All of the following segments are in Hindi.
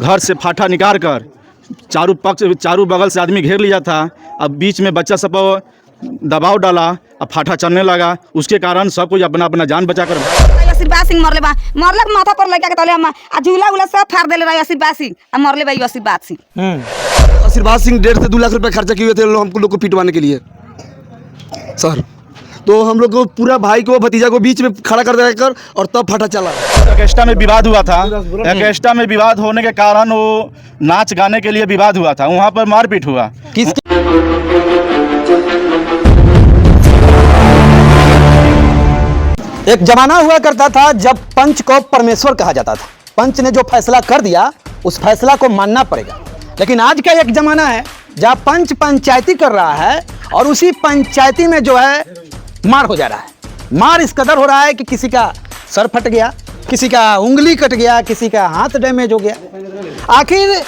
घर से फाटा निकाल कर चारों बगल से आदमी घेर लिया था। अब बीच में बच्चा सब दबाव डाला, अब फाटा चलने लगा। उसके कारण सब कोई अपना अपना जान बचा कर आशीर्वाद सिंह मरले माथा पर लगा के तले हम झूला उला सब फाड़ देले रही आशीर्वाद सिंह मरले भाई आशीर्वाद सिंह। आशीर्वाद सिंह 1.5 से 2 लाख रुपए खर्चा किए हुए थे हम लोग को पिटवाने के लिए सर। तो हम लोग को पूरा भाई को भतीजा को बीच में खड़ा कर देकर और तब फटा चला। ऑर्केस्ट्रा में विवाद हुआ था। ऑर्केस्ट्रा में विवाद होने के कारण वो नाच गाने के लिए विवाद हुआ था, वहाँ पर मारपीट हुआ। एक जमाना हुआ करता था जब पंच को परमेश्वर कहा जाता था। पंच ने जो फैसला कर दिया उस फैसला को मानना पड़ेगा। लेकिन आज का एक जमाना है जहाँ पंच पंचायती कर रहा है और उसी पंचायती में जो है मार हो जा रहा है। मार इस कदर हो रहा है कि किसी का सर फट गया, किसी का उंगली कट गया, किसी का हाथ डैमेज हो गया। आखिर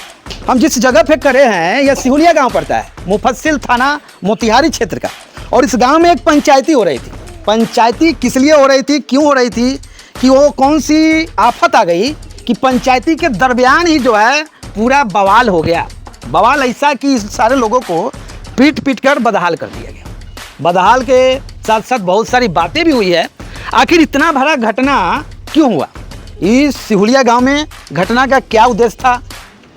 हम जिस जगह पे खड़े हैं यह सिहुलिया गांव पड़ता है, मुफस्सिल थाना मोतिहारी क्षेत्र का। और इस गांव में एक पंचायती हो रही थी। पंचायती किस लिए हो रही थी, क्यों हो रही थी, कि वो कौन सी आफत आ गई कि पंचायती के दरमियान ही जो है पूरा बवाल हो गया। बवाल ऐसा कि सारे लोगों को पीट पीट कर बदहाल कर दिया गया। बदहाल के साथ साथ बहुत सारी बातें भी हुई है। आखिर इतना बड़ा घटना क्यों हुआ, इस सिहुलिया गांव में घटना का क्या उद्देश्य था,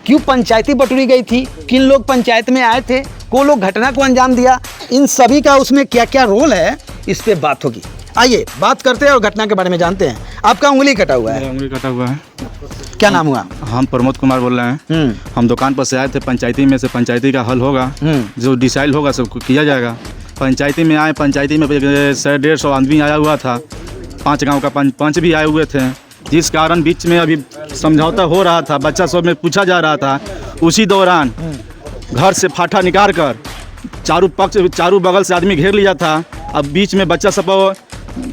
क्यों पंचायती बटोरी गई थी, किन लोग पंचायत में आए थे, कौन लोग घटना को अंजाम दिया, इन सभी का उसमें क्या क्या रोल है, इस पे बात होगी। आइए बात करते हैं और घटना के बारे में जानते हैं। आपका उंगली कटा हुआ है? उंगली कटा हुआ है। क्या नाम हुआ? हम प्रमोद कुमार बोल रहे हैं। हम दुकान पर से आए थे। पंचायती में से पंचायती का हल होगा, जो डिसाइड होगा सब किया जाएगा। पंचायती में आए, पंचायती में 150 आदमी आया हुआ था। 5 गांव का पंच भी आए हुए थे, जिस कारण बीच में अभी समझौता हो रहा था, बच्चा सब में पूछा जा रहा था। उसी दौरान घर से फाटा निकाल कर चारों बगल से आदमी घेर लिया था। अब बीच में बच्चा सब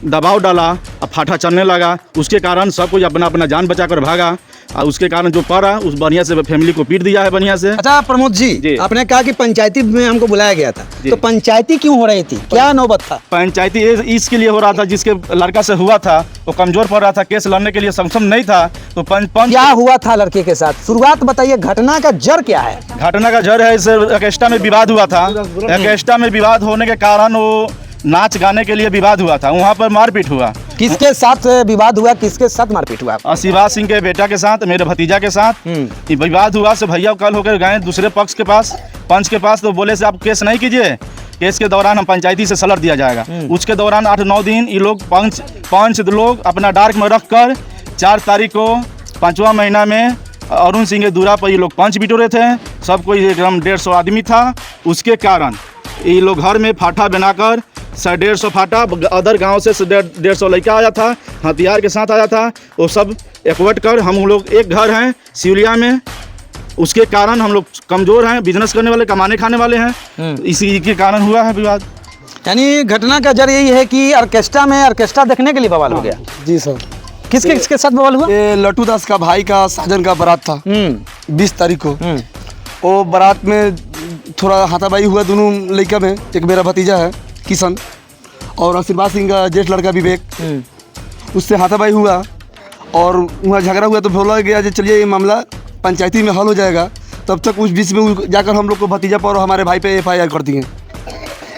दबाव डाला, अब फाटा चलने लगा। उसके कारण सब कोई अपना अपना जान बचा कर भागा। और उसके कारण जो पड़ा उस बढ़िया से फैमिली को पीट दिया है बढ़िया से। अच्छा प्रमोद जी, आपने कहा कि पंचायती में हमको बुलाया गया था, तो पंचायती क्यों हो रही थी, क्या नौबत था? पंचायती इसके लिए हो रहा था, जिसके लड़का से हुआ था वो कमजोर पड़ रहा था, केस लड़ने के लिए सक्षम नहीं था। तो पंच क्या हुआ था लड़के के साथ, शुरुआत बताइए। घटना का जड़ क्या है? घटना का जड़ है इस ऑर्केस्ट्रा में विवाद हुआ था। ऑर्केस्ट्रा में विवाद होने के कारण वो नाच गाने के लिए विवाद हुआ था, वहाँ पर मारपीट हुआ। किसके साथ विवाद हुआ, किसके साथ मारपीट हुआ? आशीर्वाद सिंह के बेटा के साथ, मेरे भतीजा के साथ विवाद हुआ। से भैया कल होकर गए दूसरे पक्ष के पास, पंच के पास, तो बोले से आप केस नहीं कीजिए, केस के दौरान हम पंचायती से सलट दिया जाएगा। उसके दौरान 8-9 दिन ये लोग पंच लोग अपना डार्क में रख कर 4 तारीख को 5वां महीना में अरुण सिंह के दूरा पर ये लोग पंच बिटोरे थे। सब कोई एकदम 150 आदमी था। उसके कारण ये लोग घर में फाटा बनाकर 150 फाटा, अदर गांव से 150 लड़का आया था, हथियार के साथ आया था। वो सब इकट्ठ कर, हम लोग एक घर हैं सिहुलिया में, उसके कारण हम लोग कमज़ोर हैं, बिजनेस करने वाले, कमाने खाने वाले हैं, इसी के कारण हुआ है विवाद। यानी घटना का जड़ यही है कि ऑर्केस्ट्रा में ऑर्केस्ट्रा देखने के लिए बवाल हो गया। जी सर। किसके साथ बवाल हुआ? ये लट्टू दास का भाई का साजन का बारात था 20 तारीख को। वो बारात में थोड़ा हाथापाई हुआ दोनों लड़का में। एक मेरा भतीजा है किशन और आशीर्वाद सिंह का ज्येष्ठ लड़का विवेक, उससे हाथापाई हुआ और वहाँ झगड़ा हुआ। तो बोला गया कि चलिए ये मामला पंचायती में हल हो जाएगा। तब तक उस बीच में जाकर हम लोग को भतीजा पर और हमारे भाई पे FIR कर दिए।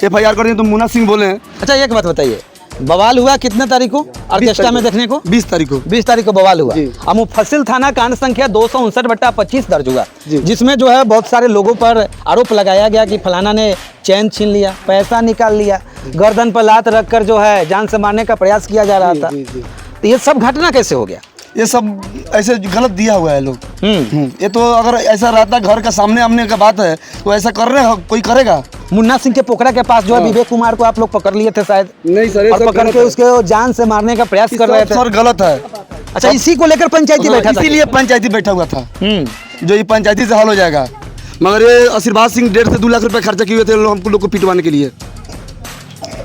FIR कर दिए तो मुन्ना सिंह बोले। अच्छा एक बात बताइए, बवाल हुआ कितने तारीख को ऑर्केस्ट्रा में देखने को? 20 तारीख को। 20 तारीख को बवाल हुआ। अब मुफस्सिल थाना कांड संख्या 259/25 दर्ज हुआ, जिसमें जो है बहुत सारे लोगों पर आरोप लगाया गया कि फलाना ने चैन छीन लिया, पैसा निकाल लिया, गर्दन पर लात रखकर जो है जान से मारने का प्रयास किया जा रहा था। तो ये सब घटना कैसे हो गया? ये सब ऐसे गलत दिया हुआ है लोग। ये तो अगर ऐसा रहता घर का सामने आमने का बात है तो ऐसा कर रहे कोई करेगा? मुन्ना सिंह के पोखरा के पास जो है विवेक कुमार को आप लोग पकड़ लिए थे शायद? नहीं सर, और पकड़ के उसके जान से मारने का प्रयास कर रहे थे। सर गलत है। अच्छा इसी को लेकर पंचायती बैठा था? इसीलिए पंचायती बैठा हुआ था जो ये पंचायती से हल हो जाएगा। मगर ये आशीर्वाद सिंह 1.5 से 2 लाख रुपए खर्चा किए हुए थे हम लोग को पिटवाने के लिए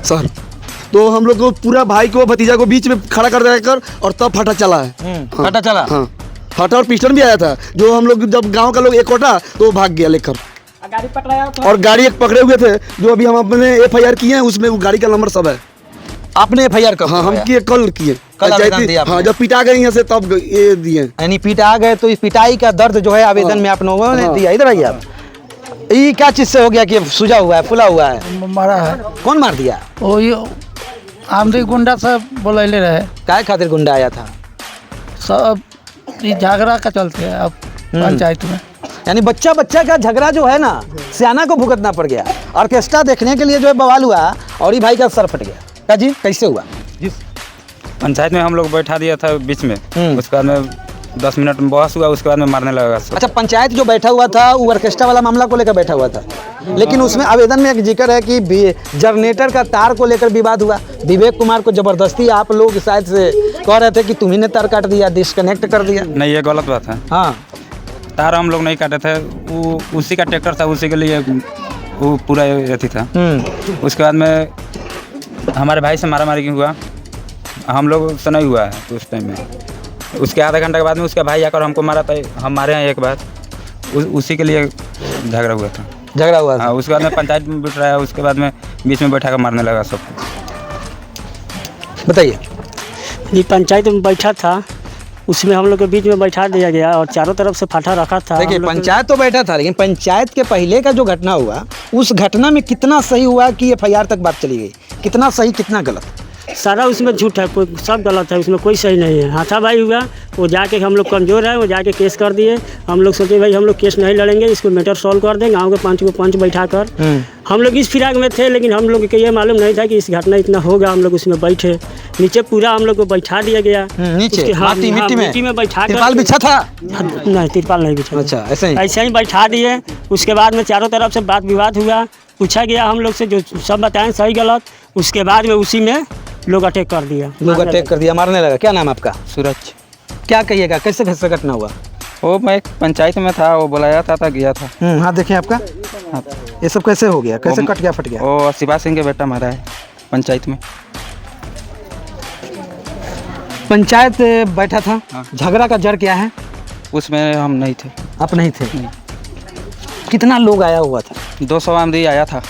सर। तो हम लोग को पूरा भाई को भतीजा को बीच में खड़ा कर देकर और तब फटा चला है। फटा चला? हाँ, फटा और पिस्टन भी आया था। जो हम लोग जब गांव का लोग इकट्ठा तो वो भाग गया लेकर। गाड़ी पकड़ाया और गाड़ी एक पकड़े हुए थे जो अभी हम अपने FIR किए हैं, उसमें वो गाड़ी का नंबर सब है। आपने FIR कब हाँ हम करवाया? किए, कल किए। कल आवेदन पंचायती- दिया आपने? हाँ, जब पिटा गई हैं से तब ये दिए। यानी पिटा गए तो इस पिटाई का दर्द जो है आवेदन में आप लोगों ने दिया। इधर आइए आप। ये क्या चीज से हो गया कि सूजा हुआ है, फुला हुआ है? मारा है कौन मार दिया? वो ये आमदी गुंडा सब बोलैले रहे काय खातिर गुंडा आया था? सब ये झगड़ा का चलते है अब पंचायत में। यानी बच्चा बच्चा का झगड़ा जो है ना, सियाना को भुगतना पड़ गया। ऑर्केस्ट्रा देखने के लिए जो है बवाल हुआ और ये भाई का सर फट गया। क्या जी, कैसे हुआ? पंचायत में हम लोग बैठा दिया था बीच में, उसके बाद में 10 मिनट में बहस हुआ, उसके बाद में मारने लगा सब। अच्छा, पंचायत जो बैठा हुआ था वो ऑर्केस्ट्रा वाला मामला को लेकर बैठा हुआ था, लेकिन उसमें आवेदन में एक जिक्र है कि जनरेटर का तार को लेकर विवाद हुआ। विवेक कुमार को जबरदस्ती आप लोग शायद से कह रहे थे कि तुम्ही ने तार काट दिया, डिस्कनेक्ट कर दिया। नहीं, ये गलत बात है। हाँ, तार हम लोग नहीं काटे थे, वो उसी का ट्रैक्टर था, उसी के लिए वो पूरा अथी था। उसके बाद में हमारे भाई से मारा मारी हुआ, हम लोग से नहीं हुआ है उस टाइम में। उसके आधा घंटे के बाद में उसका भाई आकर हमको मारा था, हम मारे हैं एक बार, उसी के लिए झगड़ा हुआ था। झगड़ा हुआ था। हाँ, उसके बाद में पंचायत में बैठ रहा है, उसके बाद में बीच में बैठा कर मारने लगा सबको। बताइए। ये पंचायत में बैठा था, उसमें हम लोग के बीच में बैठा दिया गया और चारों तरफ से फाटा रखा था। देखिए, हम लोग के- पंचायत तो बैठा था, लेकिन पंचायत के पहले का जो घटना हुआ, उस घटना में कितना सही हुआ कि FIR तक बात चली गई? कितना सही, कितना गलत? सारा उसमें झूठ है, कोई सब गलत है, उसमें कोई सही नहीं है। हाथापाई हुआ, वो जाके हम लोग कमज़ोर है, वो जाके केस कर दिए। हम लोग सोचे भाई हम लोग केस नहीं लड़ेंगे, इसको मैटर सॉल्व कर दें, गांव के 5 को पंच बैठा कर। हम लोग इस फिराक में थे, लेकिन हम लोग को ये मालूम नहीं था कि इस घटना इतना होगा। हम लोग उसमें बैठे, नीचे पूरा हम लोग को बैठा दिया गया। नीचे उसके- हाँ, मिट्टी हाँ, में मिट्टी में बैठा कर- तिरपाल बिछा था? नहीं, तिरपाल नहीं बिछा। अच्छा, ऐसे ही? ऐसे ही बैठा दिए। उसके बाद में चारों तरफ से बात विवाद हुआ, पूछा गया हम लोग से, जो सब बताएं सही गलत। उसके बाद में उसी में लोग अटैक कर दिया, लोग अटैक कर दिया, मारने लगा। क्या नाम आपका? सूरज। क्या कहिएगा, कैसे कैसे घटना हुआ? वो मैं पंचायत में था, वो बुलाया था गया था। हाँ, देखिए आपका ये सब कैसे हो गया, कैसे कट गया, फट गया? वो शिवा सिंह के बेटा मारा है पंचायत में। पंचायत बैठा था, झगड़ा का जड़ क्या है? उसमें हम नहीं थे। आप नहीं थे? कितना लोग आया हुआ था? 200 आमदी आया था।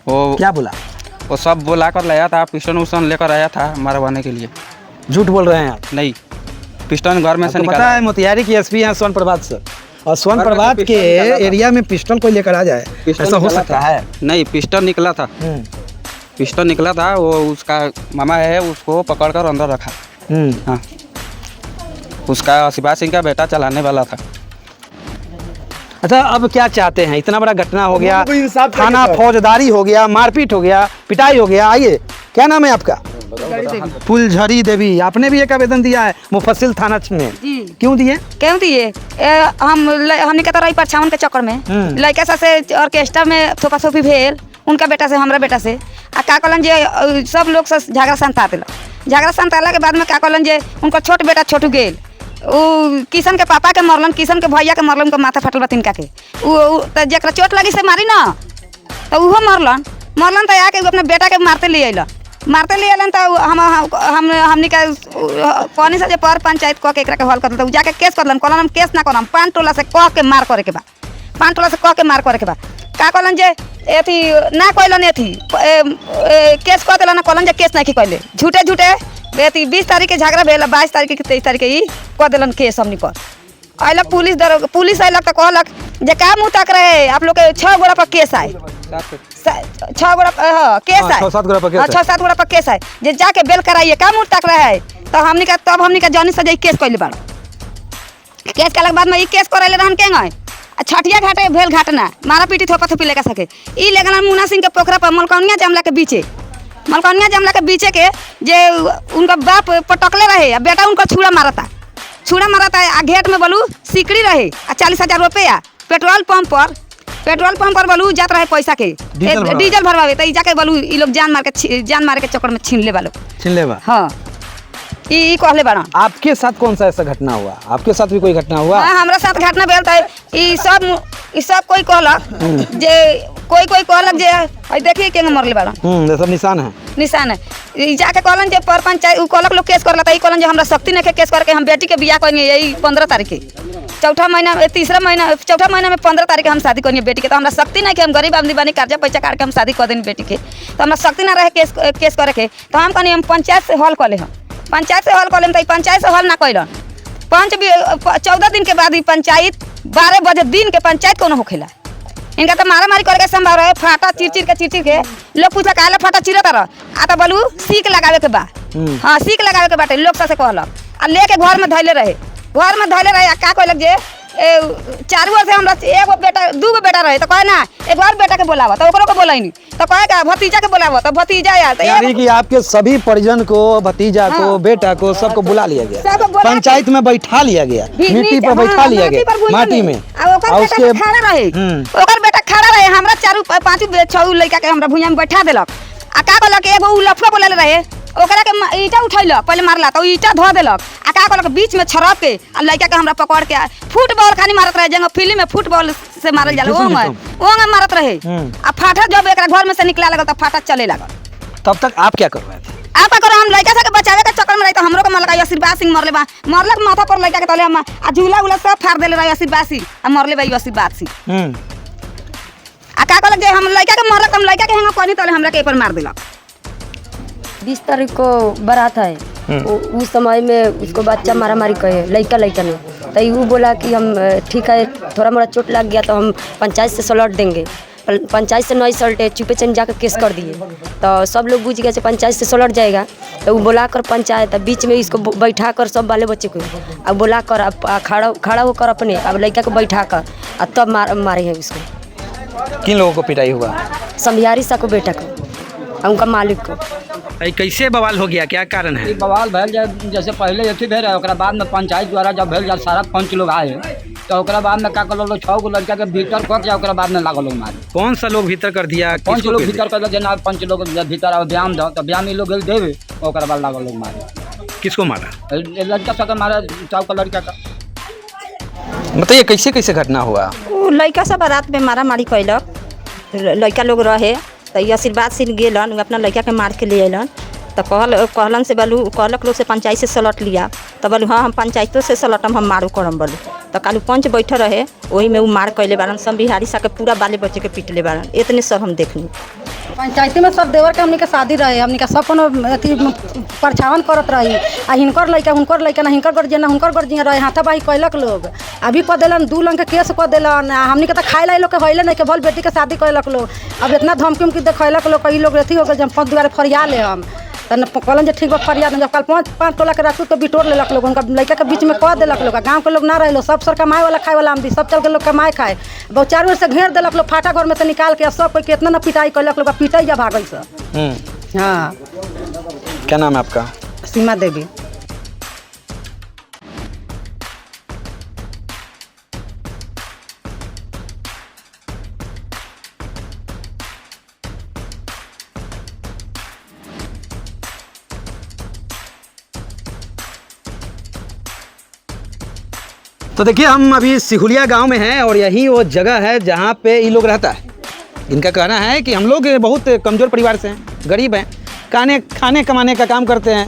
वो क्या बोला? वो सब बुला कर लाया था, पिस्टन उस्टन लेकर आया था मारवाने के लिए। झूठ बोल रहे हैं आप? नहीं, पिस्टन घर में से तो पता निकाला। है मोतिहारी की SP हैं स्वर्ण प्रभात सर, और स्वर्ण प्रभात के पिस्टल निकाला था। एरिया में पिस्टल कोई लेकर आ जाए, पिस्टल ऐसा हो निकाला सकता था। है? नहीं, पिस्टन निकला था। पिस्टल निकला था, वो उसका मामा है, उसको पकड़ कर अंदर रखा। हाँ, उसका शिवा सिंह का बेटा चलाने वाला था। अच्छा, अब क्या चाहते हैं? इतना बड़ा घटना हो गया, लोगों को इंसाफ चाहिए थाना सर। फौजदारी हो गया, मारपीट हो गया, पिटाई हो गया। आइए, क्या नाम है आपका? फुलझड़ी देवी। आपने भी एक आवेदन दिया है मुफस्सिल थाना में, जी। क्यों दिए? क्यों दिए? हमने कहता रही परछावन के चक्कर में लड़का से ऑर्केस्ट्रा में थोपा थोपी भेल, उनका बेटा से हमरा बेटा से। आ का कहलन जे सब लोग से झगड़ा शांता दिला। झगड़ा शांताला के बाद में का कहलन जे उनका छोट बेटा छोटू गेल, उ किशन के पापा के मरलन, किशन के भैया के मरलन, उनका माथा फटल बा तिनका के। तो जरा चोट लगी से मारी ना, तो उहो मरलन तो आके अपने बेटा के मारते ले अलन तो हमने का पानी से पर पंचायत कह के एकरा के हल कर देता, जाके केस कर लन। कहलन हम केस ना करम, 5 टोला से कह के मार करे के बा, 5 टोला से कह के मार करे के बा। का कहलन जे एथी ना कहलन, एथी केस कह देलन, कहलन जे केस नहीं कहले, झूठे झूठे एथी 20 तारीख के झगड़ा भेल, 22 तारीख के 23 तारीख के ई कह देलन केस हमनी कर। अइलक पुलिस अइलक तो कहलक जे का मुँह तक रहे आप लोग के 6 गोड़ा पर केस आए, 6 गोड़ा केस आए, 6-7 गोड़ा पर केस आए। 6-7 गोड़ा पर केस आए, जे जाके बेल कराइए का मुँह तक रहे। तो हमनी का जानी सजाई केस कैले बाड़। केस के बाद में ई केस करैले रहन के गए छठिया घाटे भेल घाटना मारा पीटी थोपा थोपी लेकर सके। ई लेगन मुन्ना सिंह के पोखरा पर मलकौनिया जमला के बीचे के जे उनका बाप पटकले रहे, बेटा उनका छुरा मारता आ घेट में बोलू सिकड़ी रहे आ 40,000 रुपया पेट्रोल पंप पर बोलू जात रहे पैसा के डीजल भरवावे। तो जाके बोलू ई लोग जान मार के चक्कर में छीन ले बा। हाँ, ई कहले बाड़ा। आपके साथ कौन सा ऐसा घटना हुआ? आपके साथ भी कोई घटना हुआ? हाँ, हमरा साथ घटना भेल था। ई सब कोई कहलक जे कोई कहलक जे हई देखिए केंगे मरले बाड़ा। ये सब निशान है। ई जाके कहलन जे पर पंचायत उ कहलक लोग केस करला। त ई कहलन जे हमरा शक्ति नहीं के केस करके हम बेटी के बियाह करनी यही 15 तारीख के। चौथा महीना में 15 तारीख के हम शादी करनी बेटी के। तो हमरा शक्ति नहीं कि हम गरीब आदमी बनी कर्जा पैसा काट के हम शादी कर देनी बेटी के। तो हमरा शक्ति ना रहे केस करे के। तो हम कहनी हम पंचायत से हल कर ले। हम पंचायत से हल कर ले। तो पंचायत से हल ना कैलन। 14 दिन के बाद ही पंचायत 12 बजे दिन के पंचायत कोनो होखेला। इनका तो मारा मारी करके संभव रहे। फाटा चिर के लोग पूछा काला फाटा चिरत रह आ तो बोलू सीख लगावे के बा। हाँ सीख लगावे के बाटे लोग से कहलक आ लेके घर में धैले रहे। आ का कहलक जे चारू ओर से हमरा एगो बेटा 2 गो बेटा रहे। तो कहे ना एक और बेटा के बोलावा तो ओकरो को बोलाइनी। तो कहे का भतीजा के बोलावा तो भतीजा आया। तो यानी कि आपके सभी परिजन को, भतीजा को, बेटा को, सबको बुला लिया गया, पंचायत में बैठा लिया गया, मिट्टी पर बैठा लिया गया, माटी में। ओकर बेटा खड़ा रहे। ओकर बेटा खड़ा रहे। हमरा 4-5 लड़का के हमरा भुइयां में बैठा देलक। आ का कहलक एगो उ लफड़ा बोले रहे ओकरा के ईटा उठैलक पहले मारला तो ईटा धो देलक। आ का कहलक बीच में छरक के आ लड़का के हमरा पकड़ के फुटबॉल खानी मारत रहे। जंग फिल्म में फुटबॉल से मारल जाला ओंग मारत रहे। आ फाटा जब एकरा घर में से निकला लगल तो फाटा चले लगल। तब तक आप क्या कर रहे थे? आप का करो हम लड़का से बचावे के चक्कर में रही। तो हमरो के मलका आशीर्वाद सिंह मरले बा। मरलक माथा पर लड़का के तले हम आ झूला उला सब फाड़ देले रही आशीर्वाद सिंह आ मरले बा आशीर्वाद सिंह। आ का कहलक जे हम लड़का के मरलक हम लड़का के हम कहनी तले हमरा के पर मार देलक। 20 तारीख को बारात है। उस समय में उसको बच्चा मारा मारी कहे लड़का ने। तो वो बोला कि हम ठीक है थोड़ा मोड़ा चोट लग गया तो हम पंचायत से सलट देंगे। पंचायत से नहीं सलटे चुपे चन जाकर केस कर दिए। तो सब लोग बुझ गए पंचायत से सलट जाएगा। तो वो बुला कर पंचायत बीच में इसको बैठा कर सब बाले बच्चे को अब बुला कर खड़ा होकर अपने अब लड़का को बैठा कर तब मारे हैं उसको। किन लोगों को पिटाई हुआ? समझारी सा को बेटा को उनका मालिक को। कैसे बवाल हो गया, क्या कारण है? बवाल भैल जैसे पहले अथी भेल है बाद में पंचायत द्वारा जब भेल सारा 5 लोग आए तो बाद में का कर लो 6 गो लड़का के भीतर कर जाए बाद में लागल लोग मारे। कौन सा लोग भीतर कर दिया? 5 लोग भीतर कर जना 5 लोग भीतर आओ व्यायाम दो तो व्यायाम लोग देवे बाद लागल लोग मारे। किसको मारा? लड़का सब मारा 4 का लड़का का। बताइए कैसे घटना हुआ? लड़का सब बारात में मारा मारी कैलक। लड़का लोग रहे तो ये आशीर्वाद सिंह गेलन अपना लड़का के मार के ले अलन। तो कहलन से बोलू कहलक लोग से पंचायत से सलट लिया। तो बोलू हाँ हम पंचायतों से सलटम हम मारू करम बोलू। तो कालू पंच बैठे रहे वही में वो मार कैले बारन सब बिहारी सा के पूरा बाले बच्चे के पीटले बारन। इतने सब हम देखनी पंचायती में सब देवर के हमनी के शादी रहे। हमनी के सब कोनो अथी परछावन करत रही आ हिनकर लड़का ना हिनकर गर्जियन ना हुनकर गर्जियन रहे हाथाबाही कैलक लोग। अभी कह दिलन 2 लाख के केस कह दिलन। हमनी के तो खाए लाई लोग के होइले नहीं के भल बेटी के शादी कैलक लोग। अब इतना धमकी उमकी देखैलक लोग कई लोग अथी हो गए जब 5 दुआरे फरिया ले हम तो कहलन जे ठीक बा फरिया जब कल 5 टोला के राखू तो बिटोर लेलक लोग उनका लड़का के बीच में कह देलक लोग। गाँव के लोग ना रहे सब सर कमाए वाला खाए वाला आमदी सब चल के लोग कमाए खाए बहुत 4 बेर से घेर देलक लोग फाटा घर में से निकाल के सब कोई कितना ना पिटाई कैलक लोग पिटाई जा भागल से। हाँ क्या नाम है आपका? सीमा देवी। तो देखिए हम अभी सिहुलिया गांव में हैं और यही वो जगह है जहां पे ये लोग रहता है। इनका कहना है कि हम लोग बहुत कमज़ोर परिवार से हैं, गरीब हैं, खाने कमाने का काम करते हैं।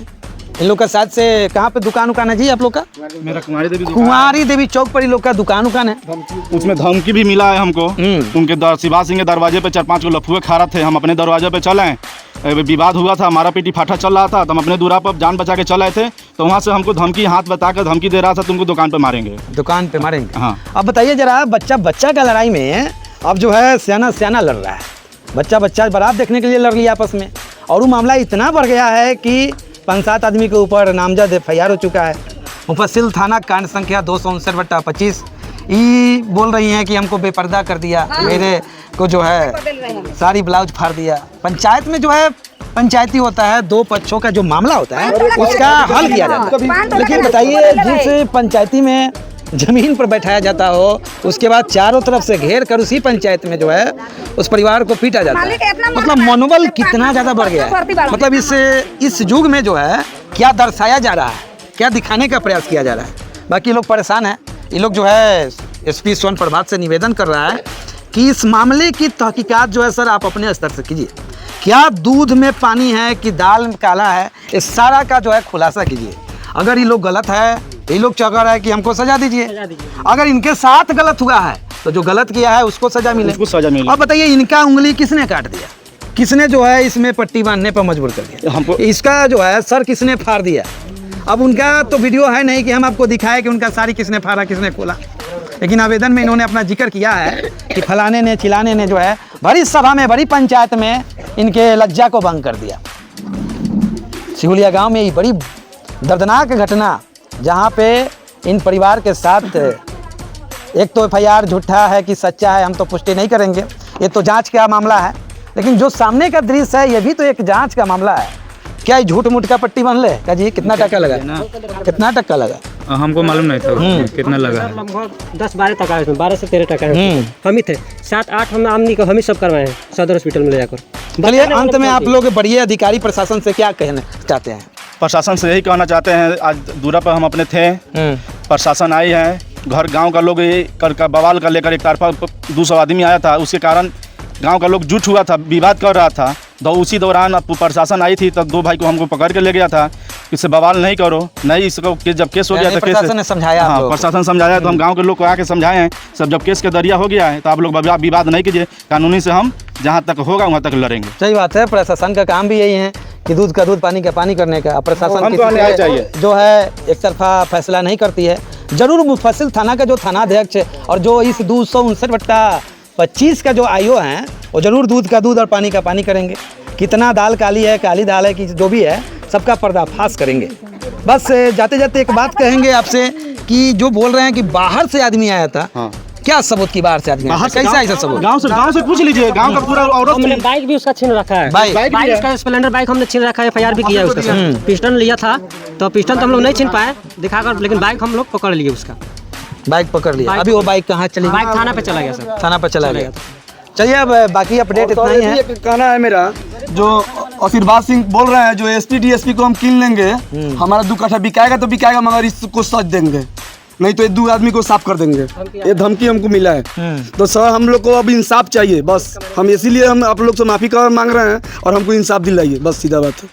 इन लोग का साथ से कहाँ पे दुकान है जी आप लोग का? मेरा कुंवारी देवी चौक पर इन लोग का दुकान है। उसमें धमकी भी मिला है हमको। उनके शिवा सिंह के दरवाजे पे 4-5 लफुए खा थे। हम अपने दरवाजे पे चले विवाद हुआ था मारा पीटी फाटा चल रहा था तो हम अपने दूरा पर जान बचा के चल आए थे। तो वहाँ से हमको धमकी हाथ बताकर धमकी दे रहा था तुमको दुकान पे मारेंगे। दुकान पे मारेंगे? हाँ। अब बताइए जरा बच्चा का लड़ाई में अब जो है सियाना लड़ रहा है। बच्चा बारात देखने के लिए लड़ लिया आपस में और वो मामला इतना बढ़ गया है कि 5-7 आदमी के ऊपर नामजद FIR हो चुका है। मुफस्सिल थाना कांड संख्या 259/25 ये बोल रही हैं कि हमको बेपर्दा कर दिया। मेरे को जो है सारी ब्लाउज फाड़ दिया। पंचायत में जो है पंचायती होता है 2 पक्षों का जो मामला होता है उसका हल किया जाता है। लेकिन बताइए जिस पंचायती में जमीन पर बैठाया जाता हो उसके बाद चारों तरफ से घेर कर उसी पंचायत में जो है उस परिवार को पीटा जाता है। मतलब मनोबल कितना ज़्यादा बढ़ गया है। मतलब इस युग में जो है क्या दर्शाया जा रहा है, क्या दिखाने का प्रयास किया जा रहा है। बाकी लोग परेशान हैं। ये लोग जो है SP स्वर्ण प्रभात से निवेदन कर रहा है कि इस मामले की तहकीकात जो है सर आप अपने स्तर से कीजिए। क्या दूध में पानी है कि दाल में काला है, इस सारा का जो है खुलासा कीजिए। अगर ये लोग गलत है यही लोग चाह रहा है कि हमको सजा दीजिए। अगर इनके साथ गलत हुआ है तो जो गलत किया है उसको सजा मिले। उसको सजा मिले। अब बताइए इनका उंगली किसने काट दिया, किसने जो है इसमें पट्टी बांधने पर मजबूर कर दिया, हमको इसका जो है सर किसने फाड़ दिया। अब उनका तो वीडियो है नहीं कि हम आपको दिखाएं कि उनका साड़ी किसने फाड़ा किसने खोला, लेकिन आवेदन में इन्होंने अपना जिक्र किया है कि फलाने ने चिलाने ने जो है बड़ी सभा में बड़ी पंचायत में इनके लज्जा को भंग कर दिया। सिहुलिया गांव में ये बड़ी दर्दनाक घटना, जहां पे इन परिवार के साथ एक तो FIR झूठा है कि सच्चा है हम तो पुष्टि नहीं करेंगे, ये तो जांच का मामला है, लेकिन जो सामने का दृश्य है ये भी तो एक जांच का मामला है। क्या ये झूठ मूठ का पट्टी बन ले क्या जी? कितना टका लगा, कितना टका लगा? हमको मालूम नहीं था कितना लगा। लगभग 10-12 टका है इसमें, 12 से 13 टका है। हम ही थे 7-8 हम आमनी को हम ही सब करवाए हैं सदर हॉस्पिटल में ले जाकर। चलिए अंत में आप लोग बड़े अधिकारी प्रशासन से क्या कहना चाहते हैं? प्रशासन से यही कहना चाहते हैं, आज दूरा पर हम अपने थे, प्रशासन आई है, घर गांव का लोग ये कर बवाल का लेकर एक तरफा 200 आदमी आया था, उसके कारण गांव का लोग जुट हुआ था, विवाद कर रहा था। तो उसी दौरान प्रशासन आई थी तब 2 भाई को हमको पकड़ के ले गया था, इससे बवाल नहीं करो, नहीं इसको जब केस हो गया तो प्रशासन ने समझाया। हाँ प्रशासन समझाया तो हम गांव के लोग को आके समझाए हैं सब। जब केस के दरिया हो गया है तो आप लोग विवाद नहीं कीजिए, कानूनी से हम जहाँ तक होगा वहाँ तक लड़ेंगे। सही बात है, प्रशासन का काम भी यही है कि दूध का दूध पानी का पानी करने का। प्रशासन हमको न्याय चाहिए जो है एक तरफा फैसला नहीं करती है। जरूर मुफस्सिल थाना का जो थानाध्यक्ष और जो इस 259/25 का जो IO हैं वो जरूर दूध का दूध और पानी का पानी करेंगे। कितना दाल काली है काली दाल है कि जो भी है सबका पर्दाफाश करेंगे। बस जाते जाते एक बात कहेंगे आपसे कि जो बोल रहे हैं कि बाहर से आदमी आया था, क्या सबूत की बाहर से आदमी आया? कैसा ऐसा सबूत? गांव से पूछ लीजिए, गांव का पूरा औरत। हमने बाइक भी उसका छीन रखा है, बाइक उसका स्प्लेंडर बाइक हमने छीन रखा है, FIR भी किया है उसका। पिस्टन लिया था तो पिस्टन तो हम लोग नहीं छीन पाए दिखाकर, लेकिन बाइक हम लोग पकड़ लिए उसका। बाइक पकड़ लिया, अभी वो बाइक कहाँ चली? बाइक थाना पे चला गया सर, थाना पर चला गया। चलिए अब बाकी अपडेट इतना ही है। कहना है मेरा, जो आशीर्वाद सिंह बोल रहे हैं जो SP DSP को हम कीन लेंगे, हमारा 2 कट्ठा बिकाएगा तो बिकाएगा, मगर इसको सच देंगे, नहीं तो 2 आदमी को साफ कर देंगे। ये धमकी हमको मिला है। तो सर हम लोग को अब इंसाफ चाहिए, बस हम इसीलिए हम आप लोग से माफ़ी का मांग रहे हैं और हमको इंसाफ दिलाइए, बस सीधा बात है।